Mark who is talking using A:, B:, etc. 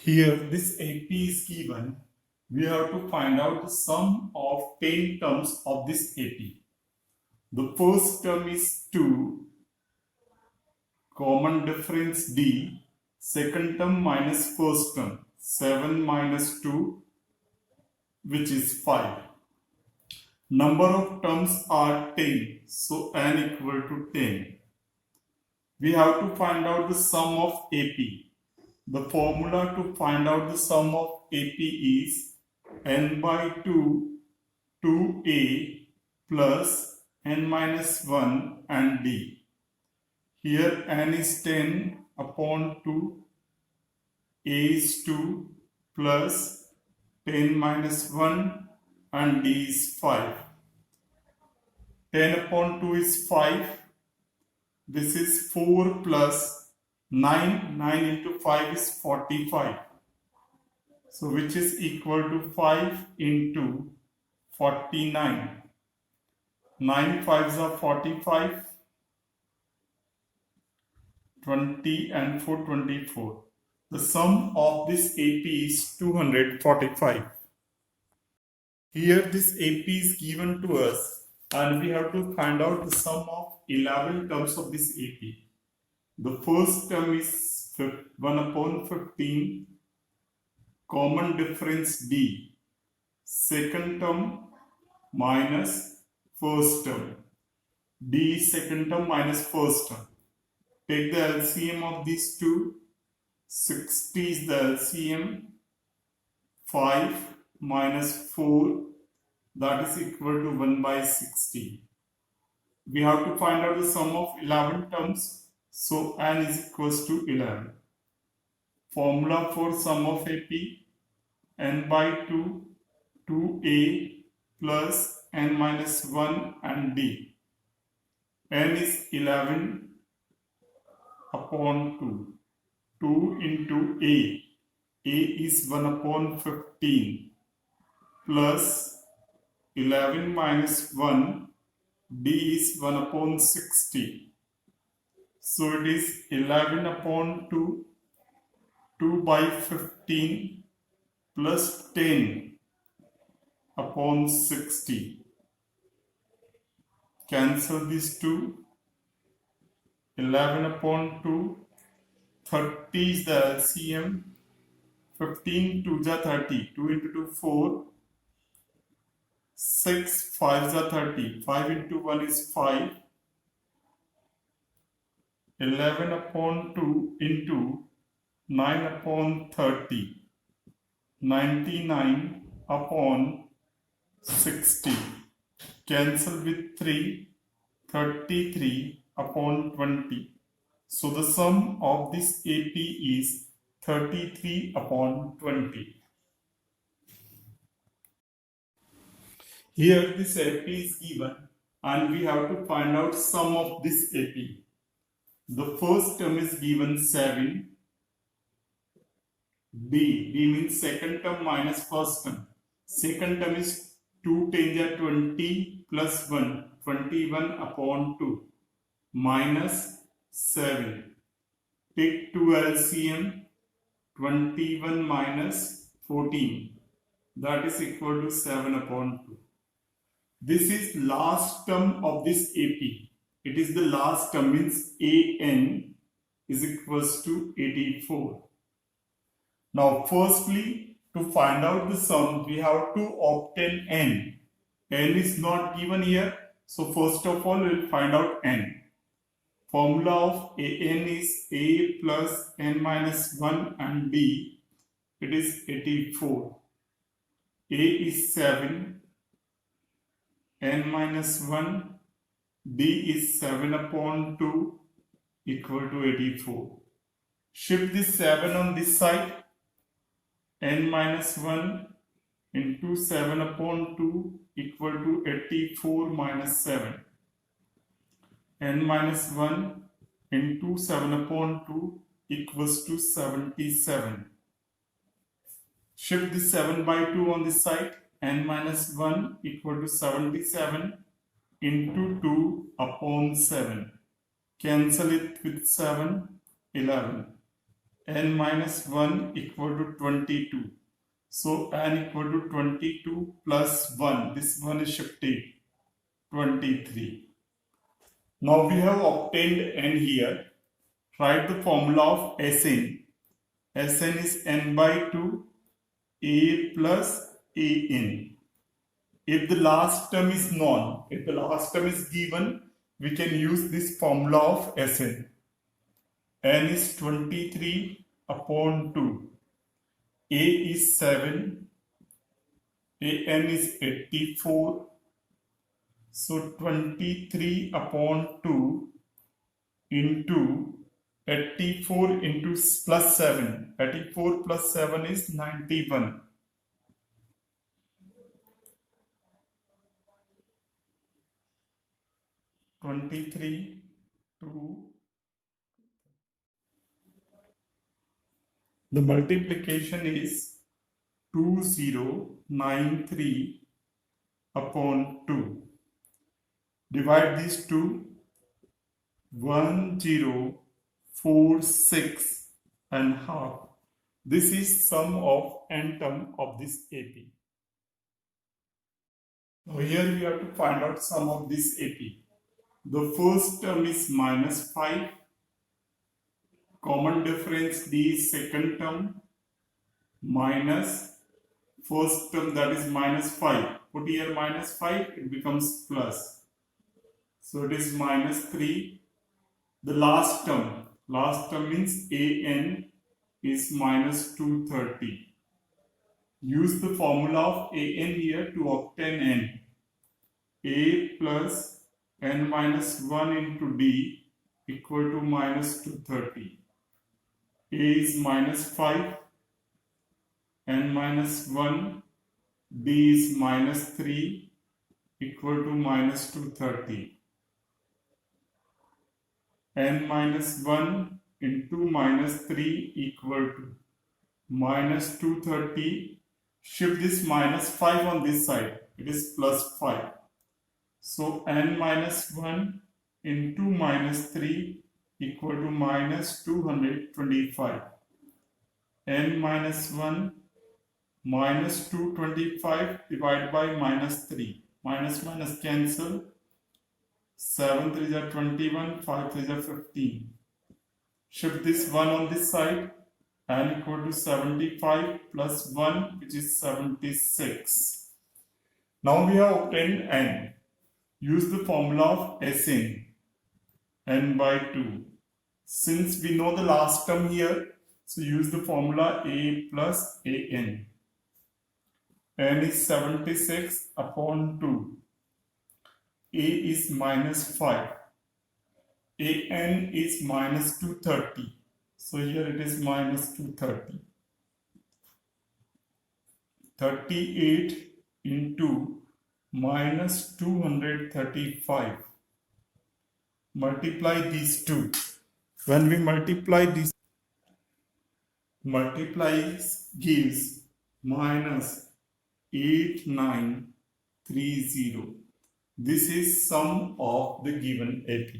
A: Here this AP is given. We have to find out the sum of 10 terms of this AP. The first term is 2, common difference D. Second term minus first term, 7 minus 2, which is 5. Number of terms are 10, so n equal to 10. We have to find out the sum of AP. The formula to find out the sum of AP is n by 2, 2a plus n minus 1 and d. Here n is 10 upon 2, a is 2 plus 10 minus 1 and d is 5. 10 upon 2 is 5. This is 4 plus 9. 9 into 5 is 45. So which is equal to 5 into 49. 9 5s are 45. 20 and 4 24. The sum of this AP is 245. Here this AP is given to us and we have to find out the sum of 11 terms of this AP. The first term is 1 upon 15, common difference D. Second term minus first term. D is second term minus first term. Take the LCM of these two. 60 is the LCM. 5 minus 4, that is equal to 1 by 60. We have to find out the sum of 11 terms. So n is equals to 11. Formula for sum of AP, n by 2, 2a plus n minus 1 and d. n is 11 upon 2. 2 into a. a is 1 upon 15 plus 11 minus 1. d is 1 upon 60. So it is 11 upon 2, 2 by 15 plus 10 upon 60. Cancel these two. 11 upon 2, 30 is the LCM. 15 2s are 30. 2 into 2, 4. 6 5s are 30. 5 into 1 is 5. 11 upon 2 into 9 upon 30. 99 upon 60. Cancel with 3. 33 upon 20. So the sum of this AP is 33 upon 20. Here this AP is given and we have to find out sum of this AP. The first term is given 7. D means second term minus first term. Second term is 2 10 20 plus 1. 21 upon 2 minus 7. Take 2 LCM. 21 minus 14. That is equal to 7 upon 2. This is last term of this AP. It is the last term, means AN is equals to 84. Now firstly, to find out the sum, we have to obtain n. n is not given here. So first of all, we will find out n. Formula of AN is A plus n minus 1 and D. It is 84. A is 7. N minus 1. D is 7 upon 2 equal to 84. Shift this 7 on this side. N minus 1 into 7 upon 2 equal to 84 minus 7. N minus 1 into 7 upon 2 equals to 77. Shift this 7 by 2 on this side. N minus 1 equal to 77 into 2 upon 7. Cancel it with 7, 11. n minus 1 equal to 22. So n equal to 22 plus 1. This one is shifted 23. Now we have obtained n here. Write the formula of Sn. Sn is n by 2 a plus an. If the last term is known, if the last term is given, we can use this formula of Sn. N is 23 upon 2. A is 7. An is 84. So 23 upon 2 into 84 into plus 7. 84 plus 7 is 91. The multiplication is 2093 upon 2. Divide these two. 1046 and half. This is sum of n term of this AP. Now here we have to find out sum of this AP. The first term is minus 5. Common difference D is second term minus first term, that is minus 5. Put here minus 5, it becomes plus. So it is minus 3. The last term means an is minus 230. Use the formula of an here to obtain n. A plus n minus 1 into d equal to minus 230. A is minus 5, n minus 1, d is minus 3 equal to minus 230. N minus 1 into minus 3 equal to minus 230. Shift this minus 5 on this side. It is plus 5. So n minus 1 into minus 3 equal to minus 225. N minus 1 minus 225 divided by minus 3. Minus minus cancel. 7 3 are 21, 5 3 are 15. Shift this 1 on this side. N equal to 75 plus 1, which is 76. Now we have obtained n. Use the formula of Sn. N by 2. Since we know the last term here, so use the formula A plus an. N is 76 upon 2. A is minus 5. An is minus 230. So here it is minus 230. 38 into minus 235. Multiply these two. When we multiply these, gives minus 8930. This is sum of the given AP.